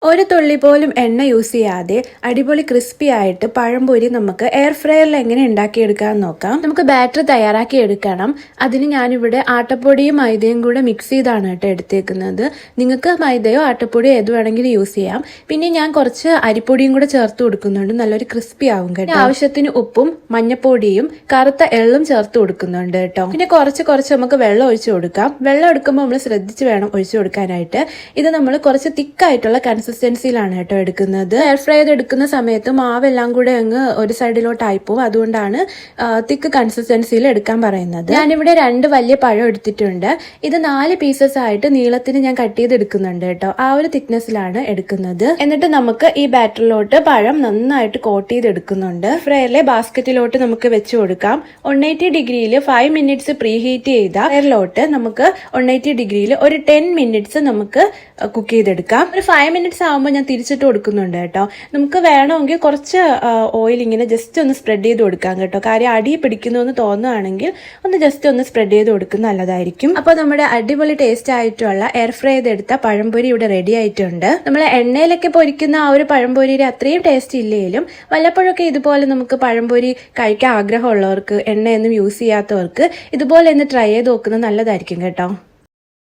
ഒരു തുള്ളി പോലും എണ്ണ യൂസ് ചെയ്യാതെ അടിപൊളി ക്രിസ്പി ആയിട്ട് പഴംപൊരി നമുക്ക് എയർ ഫ്രയറിൽ എങ്ങനെ ഉണ്ടാക്കിയെടുക്കാൻ നോക്കാം. നമുക്ക് ബാറ്റർ തയ്യാറാക്കി എടുക്കണം. അതിന് ഞാനിവിടെ ആട്ടപ്പൊടിയും മൈദയും കൂടെ മിക്സ് ചെയ്താണ് കേട്ടോ എടുത്തേക്കുന്നത്. നിങ്ങൾക്ക് മൈദയോ ആട്ടപ്പൊടിയോ ഏത് വേണമെങ്കിലും യൂസ് ചെയ്യാം. പിന്നെ ഞാൻ കുറച്ച് അരിപ്പൊടിയും കൂടെ ചേർത്ത് കൊടുക്കുന്നുണ്ട്, നല്ലൊരു ക്രിസ്പി ആവും കേട്ടോ. ആവശ്യത്തിന് ഉപ്പും മഞ്ഞപ്പൊടിയും കറുത്ത എള്ളും ചേർത്ത് കൊടുക്കുന്നുണ്ട് കേട്ടോ. പിന്നെ കുറച്ച് നമുക്ക് വെള്ളം ഒഴിച്ചു കൊടുക്കാം. വെള്ളം എടുക്കുമ്പോൾ നമ്മൾ ശ്രദ്ധിച്ച് വേണം ഒഴിച്ചു കൊടുക്കാനായിട്ട്. ഇത് നമ്മൾ കുറച്ച് തിക്കായിട്ടുള്ള കൺസിസ്റ്റൻസിയിലാണ് കേട്ടോ എടുക്കുന്നത്. എയർ ഫ്രൈ ചെയ്ത് എടുക്കുന്ന സമയത്ത് മാവെല്ലാം കൂടെ അങ്ങ് ഒരു സൈഡിലോട്ടായി പോകും. അതുകൊണ്ടാണ് തിക്ക് കൺസിസ്റ്റൻസിയിൽ എടുക്കാൻ പറയുന്നത്. ഞാനിവിടെ 2 വലിയ പഴം എടുത്തിട്ടുണ്ട്. ഇത് 4 പീസസ് ആയിട്ട് നീളത്തിന് ഞാൻ കട്ട് ചെയ്ത് എടുക്കുന്നുണ്ട് കേട്ടോ. ആ ഒരു തിക്നെസ്സിലാണ് എടുക്കുന്നത്. എന്നിട്ട് നമുക്ക് ഈ ബാറ്ററിലോട്ട് പഴം നന്നായിട്ട് കോട്ട് ചെയ്ത് എടുക്കുന്നുണ്ട്. ഫ്രയറിലെ ബാസ്ക്കറ്റിലോട്ട് നമുക്ക് വെച്ച് കൊടുക്കാം. 180 ഡിഗ്രിയിൽ 5 മിനിറ്റ്സ് പ്രീ ഹീറ്റ് ചെയ്ത ഫ്രയറിലോട്ട് നമുക്ക് 180 ഡിഗ്രിയിൽ ഒരു 10 മിനിറ്റ്സ് നമുക്ക് കുക്ക് ചെയ്തെടുക്കാം. ഒരു 5 മിനിറ്റ്സ് ആവുമ്പോൾ ഞാൻ തിരിച്ചിട്ട് കൊടുക്കുന്നുണ്ട് കേട്ടോ. നമുക്ക് വേണമെങ്കിൽ കുറച്ച് ഓയിൽ ഇങ്ങനെ ജസ്റ്റ് ഒന്ന് സ്പ്രെഡ് ചെയ്ത് കൊടുക്കാം കേട്ടോ. കാര്യം അടി പിടിക്കുന്നു എന്ന് തോന്നുകയാണെങ്കിൽ ഒന്ന് ജസ്റ്റ് ഒന്ന് സ്പ്രെഡ് ചെയ്ത് കൊടുക്കുന്നത് നല്ലതായിരിക്കും. അപ്പോൾ നമ്മുടെ അടിപൊളി ടേസ്റ്റ് ആയിട്ടുള്ള എയർ ഫ്രൈ ചെയ്തെടുത്ത പഴംപൊരി ഇവിടെ റെഡി ആയിട്ടുണ്ട്. നമ്മൾ എണ്ണയിലൊക്കെ പൊരിക്കുന്ന ആ ഒരു പഴംപൊരിയുടെ അത്രയും ടേസ്റ്റ് ഇല്ലെങ്കിലും വല്ലപ്പോഴൊക്കെ ഇതുപോലെ നമുക്ക് പഴംപൊരി കഴിക്കാൻ ആഗ്രഹമുള്ളവർക്ക്, എണ്ണയൊന്നും യൂസ് ചെയ്യാത്തവർക്ക് ഇതുപോലെ ഒന്ന് ട്രൈ ചെയ്ത് നോക്കുന്നത് നല്ലതായിരിക്കും കേട്ടോ.